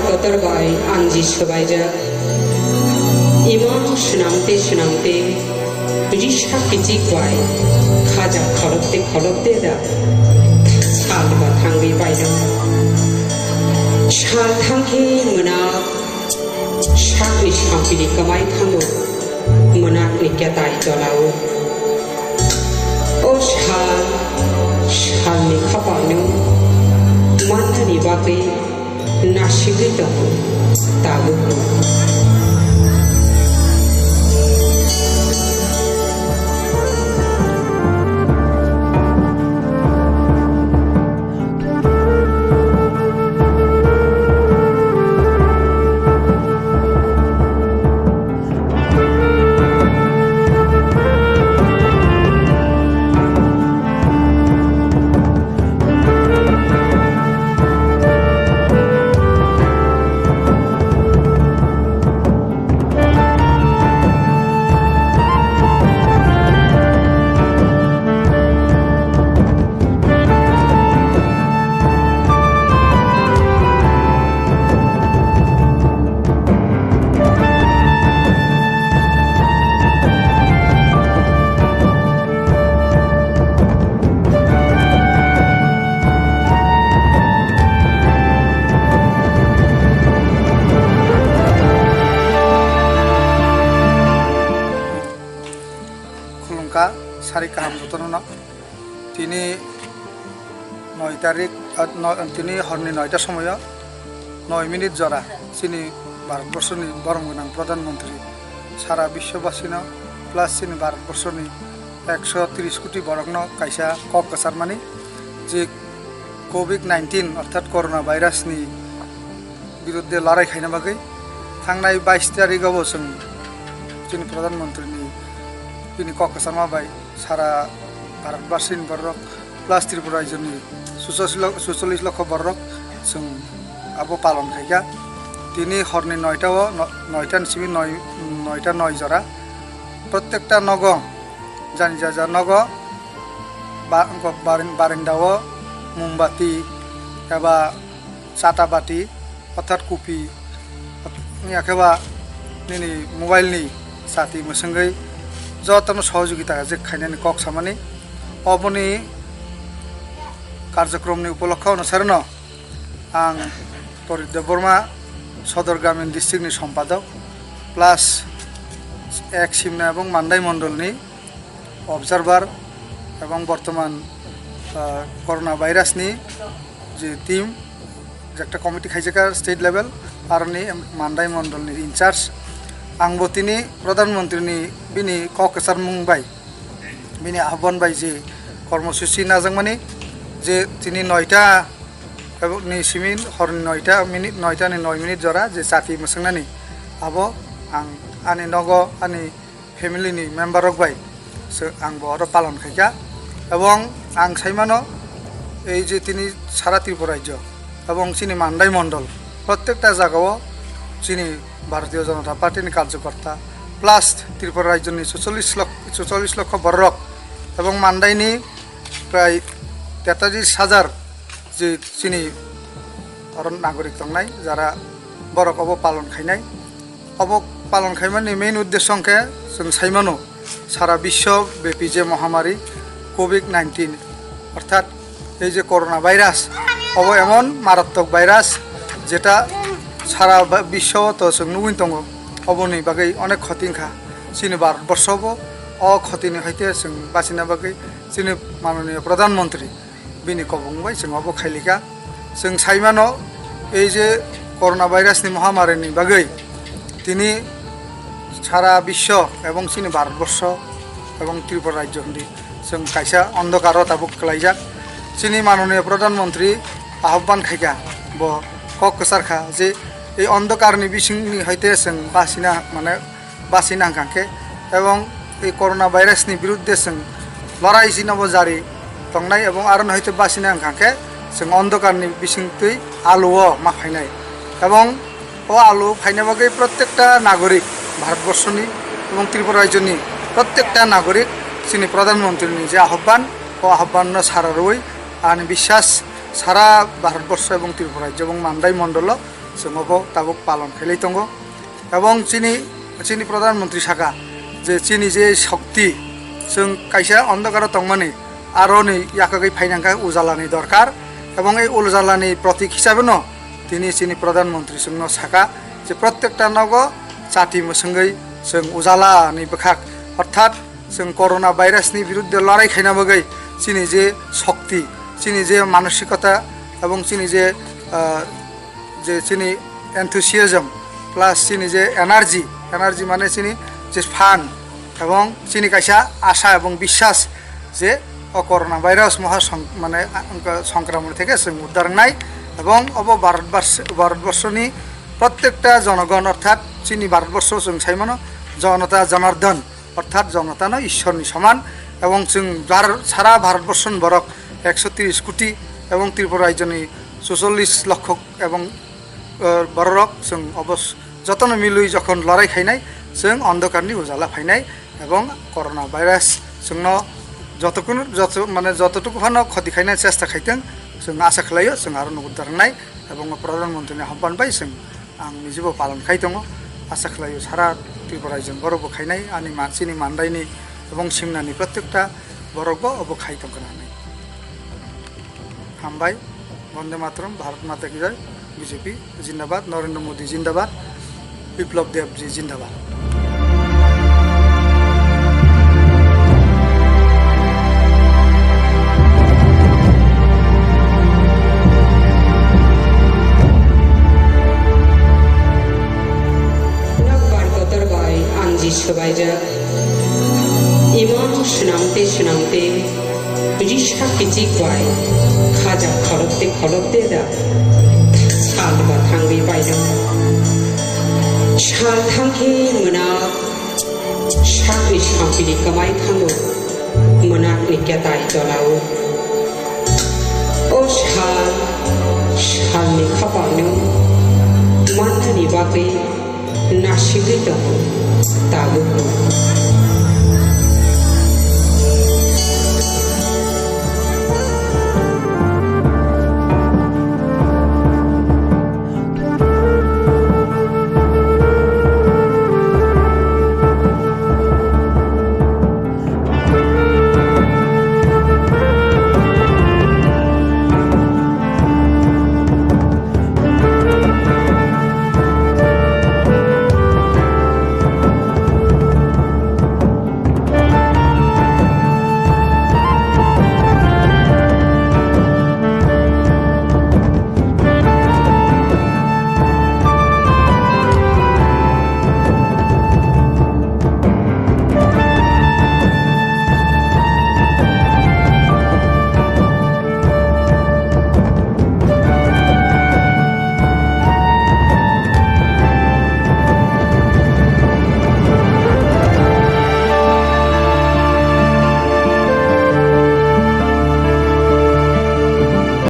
kotorbai anji sobaija imam sunamte risha kiti kwai khaja kholotte da sal ba thangbi baida sal thanghi muna shakni shampini kamai thango muna nikyatai dolao o shalni khapanu manani bagai nashigi dong tabu सारि kaham jotono তিনি 9 তারিখ তিনি হরনি 9টা সময় 9 minute জরা চিনি ভারতবর্ষনি বরমগনাং প্রধানমন্ত্রী সারা বিশ্ববাসী plus চিনি ভারতবর্ষনি 130 কোটি বরগ্ন কাইসা কক কাসারমানি যে কোভিড-19 অর্থাৎ করোনা ভাইরাসনি বিরুদ্ধে লড়াই খাইনা বাগৈ থাंनाय 22 তারিখआव जों চিনি প্রধানমন্ত্রীনি তিনি cock কাসারমা by Sara ভারতবাসীনি Borok plus Tripura রাজ্যনি 46 লক্ষ বরক जों আবো পালন খাইকা তিনি হরনি 9টা নিসিমি 9টা 9 জরা প্রত্যেকটা নগ জানি যা নগ বারিন্দাও মোমবাতি এবা চাটাবাটি অর্থাৎ কুপি একেবা নিনি মোবাইলনি সাথী মসঙ্গৈ যতন সহযোগিতা যে খাইনানি কক সামানি অবনি কার্যক্রমনি উপলক্ষ অনুসারে आं तरित देवबर्मा सदर ग्रामीण डिस्ट्रिक्टनि सम्पादक प्लास एक सिमना एवं मान्दाई मंडलनि अबजार्भार एवं बर्तमान करोना भाइरासनि जे टीम एक कमिटी खाइजेका स्टेट लेवल आरनि मान्दाई मंडलनि इनचार्ज आंबो तिनि प्रधानमंत्रीनि बिनि ककसार मुंबाई बिनि आह्वान बाय जे कर्मसूची नाजांमानि जे तिनि 9टा नि सिमिन हरनि 9टा नि 9 मिनिट जरा जे साथी मसंनानि आबो आं आनि नग आनि फेमिलिनि मेम्बर रक बाय आं बर पालन खाइका एवं आं साइमानो এই যে তিনি সারা ত্রিপুরা রাজ্য এবং চিনি মান্দাই মন্ডল প্রত্যেকটা জায়গাও চিনি ভারতীয় জনতা পার্টির কার্যকর্তা প্লাস ত্রিপুরা রাজ্যনি 44 লক্ষ বরক এবং মান্দাইনি প্রায় 43,000 যে চিনি অরণ নাগরিক দंनाय যারা বরক অব পালন খাইনাय অব পালন খাইমানি মেইন উদ্দেশ্য সংখ্যা जों সাইমানো সারা বিশ্বব্যাপী যে মহামারী কোভিড-19 অর্থাৎ এই যে করোনা ভাইরাস অব এমন মারাত্মক ভাইরাস যেটা সারা বিশ্বত जों नुबुइन दङ অবনি বাগै অনেক ক্ষতিংখা চিনি ভারতবর্ষব অ ক্ষতিনি হইতে जों বাঁচিনা বাগै চিনি মাননীয় প্রধানমন্ত্রী बिनि कबुंबाय जों अबो खाइलिका जों साइमानो এই যে করোনা ভাইরাসनि महामारीनि बागै তিনি সারা বিশ্ব এবং চিনি ভারতবর্ষ এবং ত্রিপুরা রাজ্যनि जों काइसा अंधकार ताबुक खालायजाक চিনি माननीय प्रधानमंत्री आह्वान खाइका ब ककसारखा जे এই अंधकारनि बिसिंनि हयते जों बासिना माने बासिना हांखांखे এবং এই করোনা ভাইরাসनि বিরুদ্ধে जों लड़ाई जिनाबो जारि दंनाय एवं आरो हयतो बासिना हांखांखे जों अंधकारनि बिसिंतै आलुओ मा फायनाय एवं ओ आलु फायनाय बागै प्रत्येकटा नागरिक भारतबर्षनि एवं त्रिपुरा राज्यनि प्रत्येकटा नागरिक चिनि प्रधानमंत्रीनि जे आह्वान ओ आह्वान सारा रई आनि विश्वास सारा भारतबर्ष एवं त्रिपुरा राज्य एवं मान्दाई मंडल जों अबो दाबो पालन खालाय दङ এবং চিনি প্রধানমন্ত্রী শাখা যে চিনি যে শক্তি जों কাইসা অন্ধকার দংমানি আরো नै ইয়াকাগৈ ফাইনাঙ্কা উজালানি দরকার এবং এই উজালানি প্রতীক হিসাবে ন তিনি চিনি প্রধানমন্ত্রী जों শাখা যে প্রত্যেকটা নগ জাতি মসঙ্গৈ जों উজালানি বখাক অর্থাৎ जों করোনা ভাইরাসনি বিরুদ্ধে লড়াই খাইনাবগৈ চিনি যে শক্তি চিনি যে মানসিকতা এবং চিনি যে চিনি এনথুসিয়াজম প্লাস চিনি যে এনার্জি মানে চিনি যে ফান এবং চিনি কাইসা আশা এবং বিশ্বাস যে করোনা ভাইরাস মানে সংক্রমণ থেকে जों উদ্ধার নাই এবং ভারতবর্ষনি প্রত্যেকটা জনগণ অর্থাৎ চিনি ভারতবর্ষ जों সাইমানো জনতা জনার্দন অর্থাৎ জনতা নয় ঈশ্বরনি সমান এবং जों সারা ভারতবর্ষ বরক 130 কোটি এবং ত্রিপুরা রাজ্যনি 44 লক্ষ এবং বড়রক जों অবশ্য যতন মিলুই যখন লড়াই খাইনাই जों অন্ধকারনি উজালা ফাইনাই এবং করোনা ভাইরাস जों যতটুকু ফানো ক্ষতি খাইনাই চেষ্টা খাইতেं जों আশা খালাयो जों আরো উদ্ধার নাই এবং প্রধানমন্ত্রীনি আহ্বান পাই जों आं নিজেও পালন খাই দङ আশা খালাयो সারা ত্রিপুরা রাজ্য বড়বো খাইনাই আনি মানসিনি মান্দাইনি এবং সিমনানি প্রত্যেকটা বড়বো অব খাই দङ होननानै हामबाय वंदे मातरम भारत माता की जय बीजेपी जिंदाबाद नरेंद्र मोदी जिंदाबाद विप्लव देव जी जिंदाबाद সবাইজা ইমান শোনামতে রিসা কিচিকবাই খাজা খলতে দা সাল বা থাঙ্গি বাইদং সাল থাঙ্গি মোনা সাকনি সাম্পিনি কামাই থাঙ্গো মোনাকনি কেতাই জলাও ও সালনি খাপানো মান্নানি বাকে নাসিগै दङ दाबो